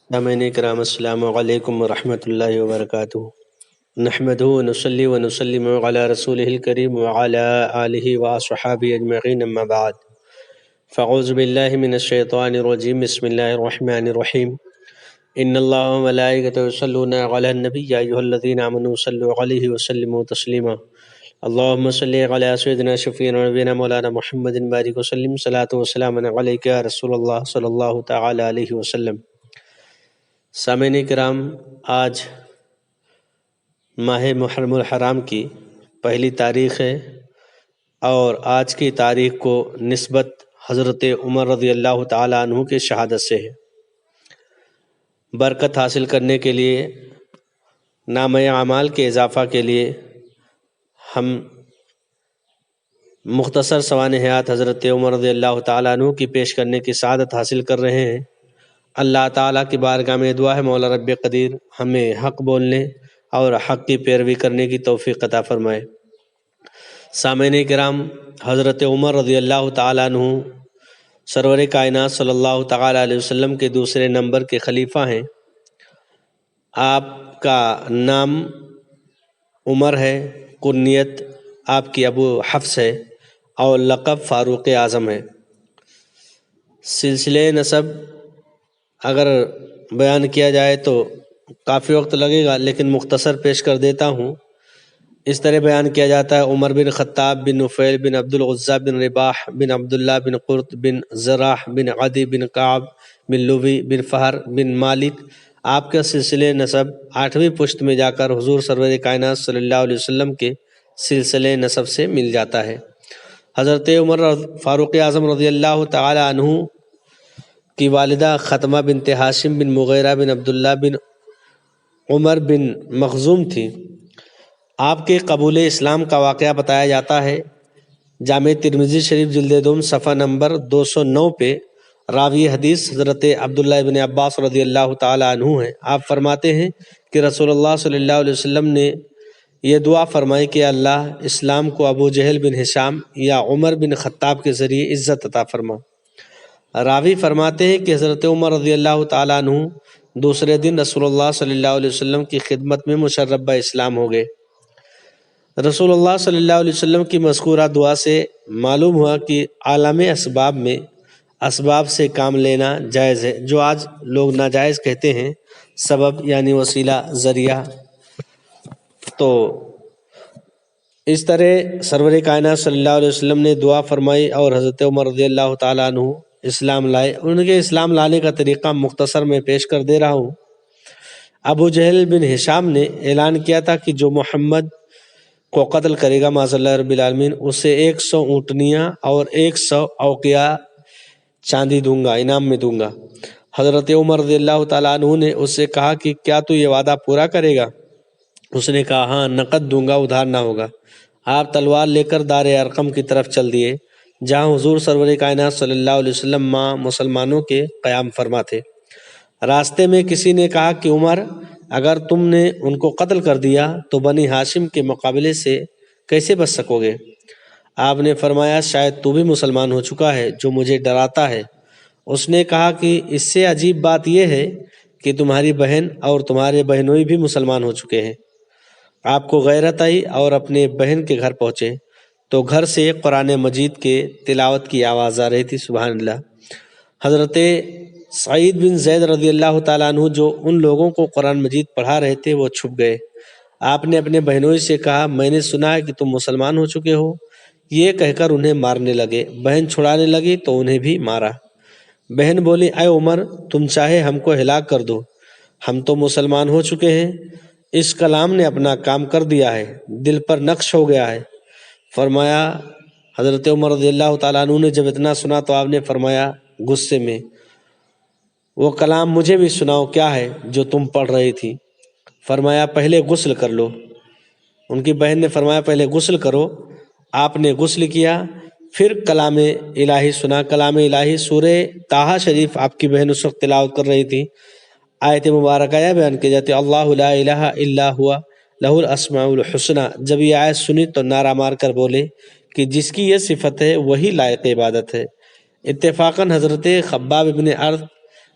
سامعین کرام السلام علیکم ورحمۃ اللہ وبرکاتہ۔ نحمدہ ونصلی ونسلم علی رسولہ الکریم وعلی آلہ وصحبہ اجمعین، اما بعد فاعوذ باللہ من الشیطان الرجیم، بسم اللہ الرحمن الرحیم۔ ان اللہ وملائکتہ یصلون علی النبی یا ایھا الذین آمنوا صلوا علیہ وسلموا تسلیما۔ اللہم صلی علی سیدنا شفیعنا نبینا مولانا محمد بارک وسلم، صلاۃ وسلام علیک یا رسول اللہ صلی اللہ تعالی علیہ وسلم۔ سامعین کرام، آج ماہ محرم الحرام کی پہلی تاریخ ہے اور آج کی تاریخ کو نسبت حضرت عمر رضی اللہ تعالیٰ عنہ کے شہادت سے ہے۔ برکت حاصل کرنے کے لیے، نامہ اعمال کے اضافہ کے لیے ہم مختصر سوانح حیات حضرت عمر رضی اللہ تعالیٰ عنہ کی پیش کرنے کی سعادت حاصل کر رہے ہیں۔ اللہ تعالیٰ کی بارگاہ میں دعا ہے مولا رب قدیر ہمیں حق بولنے اور حق کی پیروی کرنے کی توفیق عطا فرمائے۔ سامعین کرام، حضرت عمر رضی اللہ تعالیٰ عنہ سرور کائنات صلی اللہ تعالیٰ علیہ وسلم کے دوسرے نمبر کے خلیفہ ہیں۔ آپ کا نام عمر ہے، کنیت آپ کی ابو حفص ہے اور لقب فاروق اعظم ہے۔ سلسلے نسب اگر بیان کیا جائے تو کافی وقت لگے گا، لیکن مختصر پیش کر دیتا ہوں۔ اس طرح بیان کیا جاتا ہے: عمر بن خطاب بن نفیل بن عبد العزیٰ بن رباح بن عبداللہ بن قرط بن زراح بن عدی بن کعب بن لوی بن فہر بن مالک۔ آپ کا سلسلے نسب 8ویں پشت میں جا کر حضور سرور کائنات صلی اللہ علیہ وسلم کے سلسلے نسب سے مل جاتا ہے۔ حضرت عمر فاروق اعظم رضی اللہ تعالی عنہ کی والدہ ختمہ بنت ہاشم بن مغیرہ بن عبداللہ بن عمر بن مخزوم تھی۔ آپ کے قبول اسلام کا واقعہ بتایا جاتا ہے جامع ترمذی شریف جلد دوم صفحہ نمبر 209 پہ۔ راوی حدیث حضرت عبداللہ بن عباس رضی اللہ تعالی عنہ ہیں۔ آپ فرماتے ہیں کہ رسول اللہ صلی اللہ علیہ وسلم نے یہ دعا فرمائی کہ اللہ اسلام کو ابو جہل بن ہشام یا عمر بن خطاب کے ذریعے عزت عطا فرما۔ راوی فرماتے ہیں کہ حضرت عمر رضی اللہ تعالیٰ عنہ دوسرے دن رسول اللہ صلی اللہ علیہ وسلم کی خدمت میں مشرف اسلام ہو گئے۔ رسول اللہ صلی اللہ علیہ وسلم کی مذکورہ دعا سے معلوم ہوا کہ عالم اسباب میں اسباب سے کام لینا جائز ہے، جو آج لوگ ناجائز کہتے ہیں، سبب یعنی وسیلہ، ذریعہ۔ تو اس طرح سرور کائنات صلی اللہ علیہ وسلم نے دعا فرمائی اور حضرت عمر رضی اللہ تعالیٰ عنہ اسلام لائے۔ ان کے اسلام لانے کا طریقہ مختصر میں پیش کر دے رہا ہوں۔ ابو جہل بن ہشام نے اعلان کیا تھا کہ جو محمد کو قتل کرے گا معاذ اللہ رب العالمین، اسے 100 اونٹنیاں اور 100 اوقیہ چاندی دوں گا، انعام میں دوں گا۔ حضرت عمر رضی اللہ تعالیٰ عنہ نے اس سے کہا کہ کیا تو یہ وعدہ پورا کرے گا؟ اس نے کہا ہاں، نقد دوں گا، ادھار نہ ہوگا۔ آپ تلوار لے کر دار ارقم کی طرف چل دیے، جہاں حضور سرور کائنات صلی اللہ علیہ وسلم ماں مسلمانوں کے قیام فرما تھے۔ راستے میں کسی نے کہا کہ عمر، اگر تم نے ان کو قتل کر دیا تو بنی ہاشم کے مقابلے سے کیسے بچ سکو گے؟ آپ نے فرمایا شاید تو بھی مسلمان ہو چکا ہے، جو مجھے ڈراتا ہے۔ اس نے کہا کہ اس سے عجیب بات یہ ہے کہ تمہاری بہن اور تمہارے بہنوئی بھی مسلمان ہو چکے ہیں۔ آپ کو غیرت آئی اور اپنے بہن کے گھر پہنچے تو گھر سے قرآن مجید کے تلاوت کی آواز آ رہی تھی، سبحان اللہ۔ حضرت سعید بن زید رضی اللہ تعالیٰ عنہ جو ان لوگوں کو قرآن مجید پڑھا رہے تھے وہ چھپ گئے۔ آپ نے اپنے بہنوئی سے کہا میں نے سنا ہے کہ تم مسلمان ہو چکے ہو، یہ کہہ کر انہیں مارنے لگے۔ بہن چھڑانے لگی تو انہیں بھی مارا۔ بہن بولی اے عمر، تم چاہے ہم کو ہلاک کر دو، ہم تو مسلمان ہو چکے ہیں۔ اس کلام نے اپنا کام کر دیا ہے، دل پر نقش ہو گیا ہے۔ فرمایا حضرت عمر رضی اللہ تعالیٰ عنہ نے جب اتنا سنا تو آپ نے فرمایا غصے میں، وہ کلام مجھے بھی سناؤ، کیا ہے جو تم پڑھ رہی تھی؟ فرمایا پہلے غسل کر لو۔ ان کی بہن نے فرمایا پہلے غسل کرو۔ آپ نے غسل کیا، پھر کلام الہی سنا۔ کلام الہی سورہ طٰہٰ شریف آپ کی بہن اس وقت تلاوت کر رہی تھی۔ آیت مبارکہ یہ بیان کی جاتی ہے اللہ لا الہ الا ہوا لہ الاسماء الحسنی۔ جب یہ آیت سنی تو نعرہ مار کر بولے کہ جس کی یہ صفت ہے وہی لائق عبادت ہے۔ اتفاقاً حضرت خباب بن ارد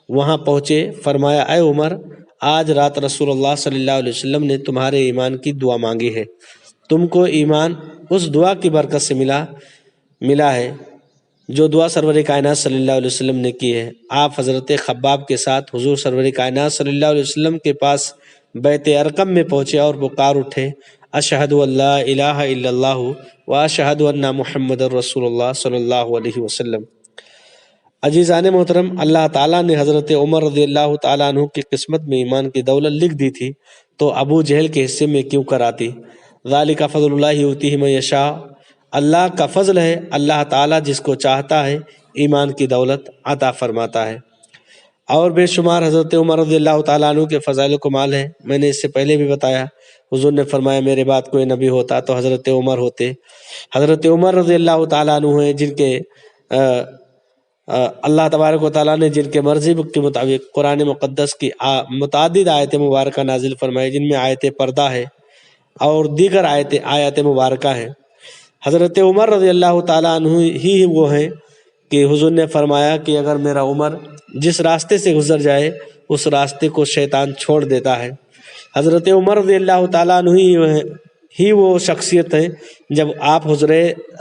وہاں پہنچے، فرمایا اے عمر، آج رات رسول اللہ صلی اللہ علیہ وسلم نے تمہارے ایمان کی دعا مانگی ہے، تم کو ایمان اس دعا کی برکت سے ملا ہے جو دعا سرور کائنات صلی اللہ علیہ وسلم نے کی ہے۔ آپ حضرت خباب کے ساتھ حضور سرور کائنات صلی اللہ علیہ وسلم کے پاس بیت ارقم میں پہنچے اور پکار اٹھے، اشہد ان لا الہ الا اللہ و اشہد ان محمد رسول اللہ صلی اللہ علیہ وسلم۔ عزیزان محترم، اللہ تعالیٰ نے حضرت عمر رضی اللہ تعالیٰ عنہ کی قسمت میں ایمان کی دولت لکھ دی تھی تو ابو جہل کے حصے میں کیوں کر آتی؟ ذالک فضل اللہ یؤتیہ من یشاء، اللہ کا فضل ہے، اللہ تعالیٰ جس کو چاہتا ہے ایمان کی دولت عطا فرماتا ہے۔ اور بے شمار حضرت عمر رضی اللہ تعالیٰ عنہ کے فضائل و کمال ہیں، میں نے اس سے پہلے بھی بتایا۔ حضور نے فرمایا میرے بعد کوئی نبی ہوتا تو حضرت عمر ہوتے۔ حضرت عمر رضی اللہ تعالیٰ عنہ ہیں جن کے اللہ تبارک و تعالیٰ نے جن کے مرضی کے مطابق قرآن مقدس کی متعدد آیت مبارکہ نازل فرمائی، جن میں آیت پردہ ہے اور دیگر آیات مبارکہ ہیں۔ حضرت عمر رضی اللہ تعالیٰ عنہ ہی وہ ہیں کہ حضور نے فرمایا کہ اگر میرا عمر جس راستے سے گزر جائے اس راستے کو شیطان چھوڑ دیتا ہے۔ حضرت عمر رضی اللہ تعالیٰ عنہ ہی وہ شخصیت ہے جب آپ حضور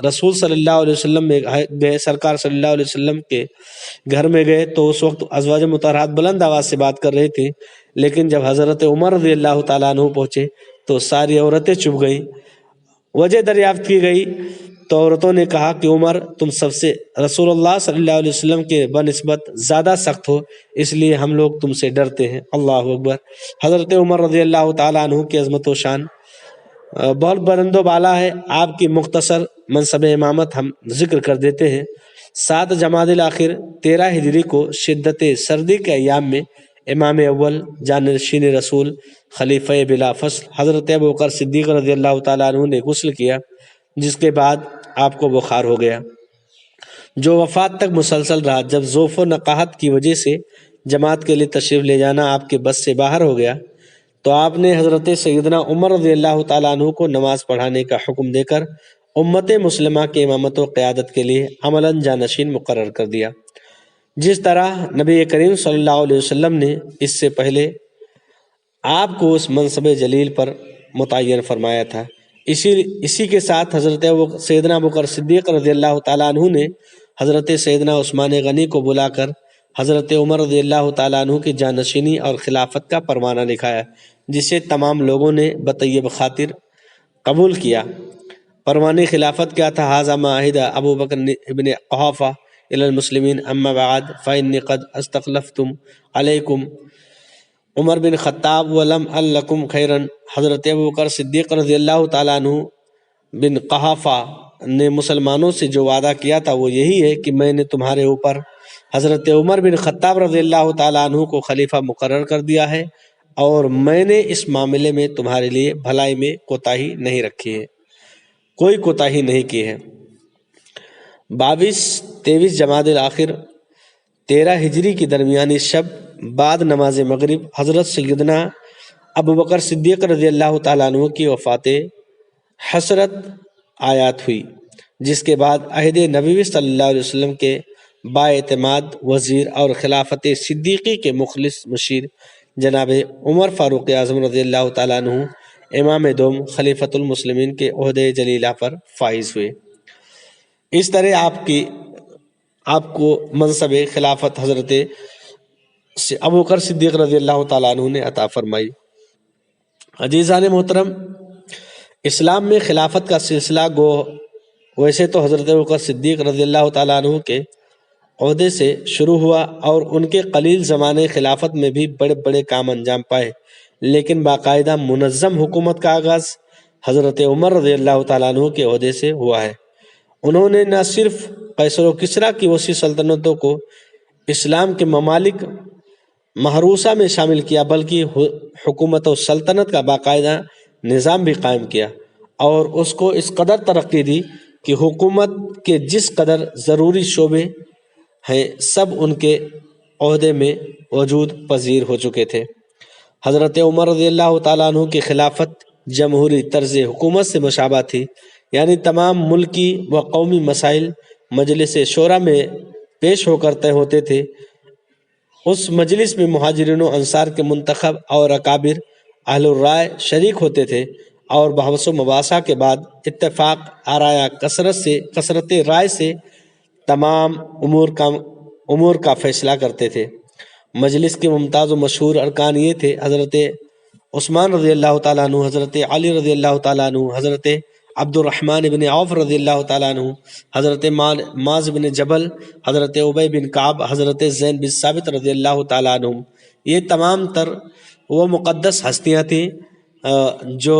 رسول صلی اللہ علیہ وسلم میں گئے، سرکار صلی اللہ علیہ وسلم کے گھر میں گئے تو اس وقت ازواج مطہرات بلند آواز سے بات کر رہی تھی، لیکن جب حضرت عمر رضی اللہ تعالیٰ عنہ پہنچے تو ساری عورتیں چپ گئیں۔ وجہ دریافت کی گئی تو عورتوں نے کہا کہ عمر تم سب سے رسول اللہ صلی اللہ علیہ وسلم کے بنسبت زیادہ سخت ہو، اس لیے ہم لوگ تم سے ڈرتے ہیں۔ اللہ اکبر۔ حضرت عمر رضی اللہ تعالیٰ عنہ کی عظمت و شان بہت بلند و بالا ہے۔ آپ کی مختصر منصب امامت ہم ذکر کر دیتے ہیں۔ 7 جمادی الاخر 13 ہجری کو شدت سردی کے ایام میں امام اول جانشین رسول خلیفہ بلا فصل حضرت ابوبکر صدیق رضی اللہ تعالیٰ عنہ نے غسل کیا، جس کے بعد آپ کو بخار ہو گیا جو وفات تک مسلسل رہا۔ جب ضعف و نقاہت کی وجہ سے جماعت کے لیے تشریف لے جانا آپ کے بس سے باہر ہو گیا تو آپ نے حضرت سیدنا عمر رضی اللہ تعالیٰ عنہ کو نماز پڑھانے کا حکم دے کر امت مسلمہ کی امامت و قیادت کے لیے عملاً جانشین مقرر کر دیا، جس طرح نبی کریم صلی اللہ علیہ وسلم نے اس سے پہلے آپ کو اس منصب جلیل پر متعین فرمایا تھا۔ اسی کے ساتھ حضرت سیدنا ابوبکر صدیق رضی اللہ تعالیٰ عنہ نے حضرت سیدنا عثمان غنی کو بلا کر حضرت عمر رضی اللہ تعالیٰ عنہ کی جانشینی اور خلافت کا پروانہ لکھایا، جسے تمام لوگوں نے بطیب خاطر قبول کیا۔ پروانہ خلافت کیا تھا؟ ھذا ما عہد ابو بکر ابن قحافہ الی المسلمین اما بعد فانی قد استخلفتم علیکم عمر بن خطاب ولم لکم خیرا۔ حضرت ابوبکر صدیق رضی اللہ تعالیٰ عنہ بن قحافہ نے مسلمانوں سے جو وعدہ کیا تھا وہ یہی ہے کہ میں نے تمہارے اوپر حضرت عمر بن خطاب رضی اللہ تعالیٰ عنہ کو خلیفہ مقرر کر دیا ہے اور میں نے اس معاملے میں تمہارے لیے بھلائی میں کوتاہی نہیں رکھی ہے، کوئی کوتاہی نہیں کی ہے۔ 22-23 جمادی الاخر 13 ہجری کی درمیانی شب بعد نماز مغرب حضرت سیدنا ابوبکر صدیق رضی اللہ تعالیٰ عنہ کی وفات حسرت آیات ہوئی، جس کے بعد عہد نبوی صلی اللہ علیہ وسلم کے با اعتماد وزیر اور خلافت صدیقی کے مخلص مشیر جناب عمر فاروق اعظم رضی اللہ تعالیٰ عنہ امام دوم خلیفۃ المسلمین کے عہدے جلیلہ پر فائز ہوئے۔ اس طرح آپ کو منصب خلافت حضرت ابوبکر صدیق رضی اللہ تعالیٰ عنہ نے عطا فرمائی۔ عزیزان محترم، اسلام میں خلافت کا سلسلہ گو ویسے تو حضرت ابوبکر صدیق رضی اللہ تعالیٰ عنہ کے عہدے سے شروع ہوا اور ان کے قلیل زمانے خلافت میں بھی بڑے بڑے کام انجام پائے، لیکن باقاعدہ منظم حکومت کا آغاز حضرت عمر رضی اللہ تعالیٰ عنہ کے عہدے سے ہوا ہے۔ انہوں نے نہ صرف قیصر و کسریٰ کی وسیع سلطنتوں کو اسلام کے ممالک محروسہ میں شامل کیا، بلکہ حکومت و سلطنت کا باقاعدہ نظام بھی قائم کیا اور اس کو اس قدر ترقی دی کہ حکومت کے جس قدر ضروری شعبے ہیں سب ان کے عہدے میں وجود پذیر ہو چکے تھے۔ حضرت عمر رضی اللہ تعالیٰ عنہ کی خلافت جمہوری طرز حکومت سے مشابہ تھی، یعنی تمام ملکی و قومی مسائل مجلس شورا میں پیش ہو کر طے ہوتے تھے۔ اس مجلس میں مہاجرین و انصار کے منتخب اور اکابر اہل الرائے شریک ہوتے تھے، اور بحث و مباحثہ کے بعد اتفاق آرایا کثرت رائے سے تمام امور کا فیصلہ کرتے تھے۔ مجلس کے ممتاز و مشہور ارکان یہ تھے: حضرت عثمان رضی اللہ تعالیٰ عنہ، حضرت علی رضی اللہ تعالیٰ عنہ، حضرت عبد الرحمن بن عوف رضی اللہ تعالیٰ عنہ، حضرت معاذ بن جبل، حضرت ابی بن کعب، حضرت زید بن ثابت رضی اللہ تعالیٰ عنہ۔ یہ تمام تر وہ مقدس ہستیاں تھیں جو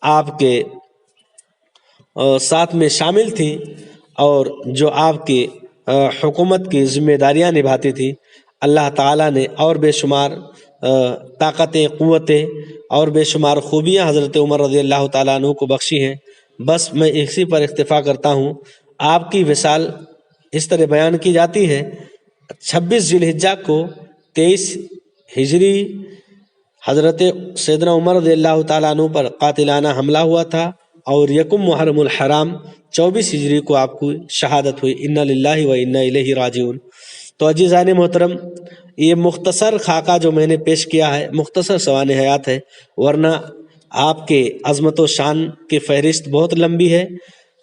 آپ کے ساتھ میں شامل تھیں اور جو آپ کی حکومت کی ذمہ داریاں نبھاتی تھیں۔ اللہ تعالیٰ نے اور بے شمار طاقتیں، قوتیں اور بے شمار خوبیاں حضرت عمر رضی اللہ تعالیٰ عنہ کو بخشی ہیں۔ بس میں اسی پر اکتفا کرتا ہوں۔ آپ کی وصال اس طرح بیان کی جاتی ہے: 26 ذی الحجہ کو 23 ہجری حضرت سیدنا عمر رضی اللہ تعالیٰ عنہ پر قاتلانہ حملہ ہوا تھا، اور یکم محرم الحرام 24 ہجری کو آپ کو شہادت ہوئی۔ انا للہ و انا الیہ راجعون۔ تو عزیزان محترم، یہ مختصر خاکہ جو میں نے پیش کیا ہے مختصر سوانح حیات ہے، ورنہ آپ کے عظمت و شان کی فہرست بہت لمبی ہے،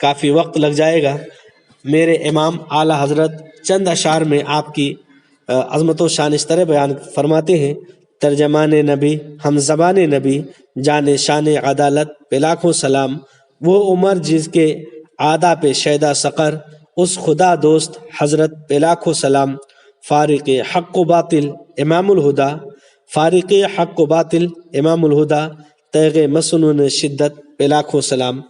کافی وقت لگ جائے گا۔ میرے امام اعلیٰ حضرت چند اشعار میں آپ کی عظمت و شان اس طرح بیان فرماتے ہیں: ترجمان نبی، ہم زبان نبی، جان شان عدالت پہ لاکھوں سلام، وہ عمر جس کے عادا پہ شیدا سقر، اس خدا دوست حضرت پہ لاکھوں سلام، فارق حق و باطل امام الہدا، فارق حق و باطل امام الہدا، تیغ مسنون شدت پہ لاکھوں سلام۔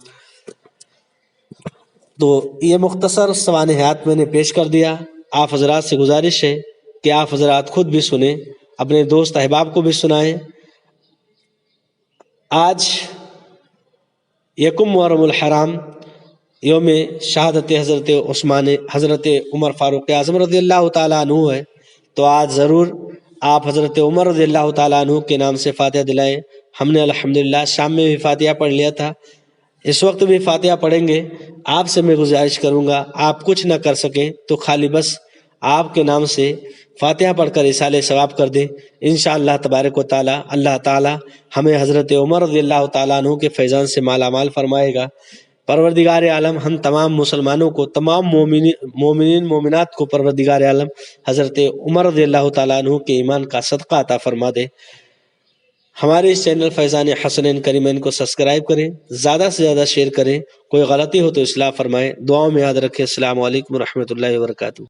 تو یہ مختصر سوانح حیات میں نے پیش کر دیا۔ آپ حضرات سے گزارش ہے کہ آپ حضرات خود بھی سنیں، اپنے دوست احباب کو بھی سنائیں۔ آج یکم محرم الحرام یوم شہادت حضرت عمر فاروق اعظم رضی اللہ تعالیٰ عنہ ہے، تو آج ضرور آپ حضرت عمر رضی اللہ تعالیٰ عنہ کے نام سے فاتحہ دلائیں۔ ہم نے الحمدللہ شام میں بھی فاتحہ پڑھ لیا تھا، اس وقت بھی فاتحہ پڑھیں گے۔ آپ سے میں گزارش کروں گا، آپ کچھ نہ کر سکیں تو خالی بس آپ کے نام سے فاتحہ پڑھ کر اصالہ ثواب کر دیں۔ انشاءاللہ تبارک و تعالی اللہ تعالی ہمیں حضرت عمر رضی اللہ تعالیٰ عنہ کے فیضان سے مالا مال فرمائے گا۔ پروردگار عالم ہم تمام مسلمانوں کو، تمام مومنین مومنات کو پروردگار عالم حضرت عمر رضی اللہ تعالیٰ عنہ کے ایمان کا صدقہ عطا فرما دے۔ ہمارے اس چینل فیضان حسنین کریمین کو سبسکرائب کریں، زیادہ سے زیادہ شیئر کریں، کوئی غلطی ہو تو اصلاح فرمائیں۔ دعاؤں میں یاد رکھیں۔ السلام علیکم ورحمۃ اللہ وبرکاتہ۔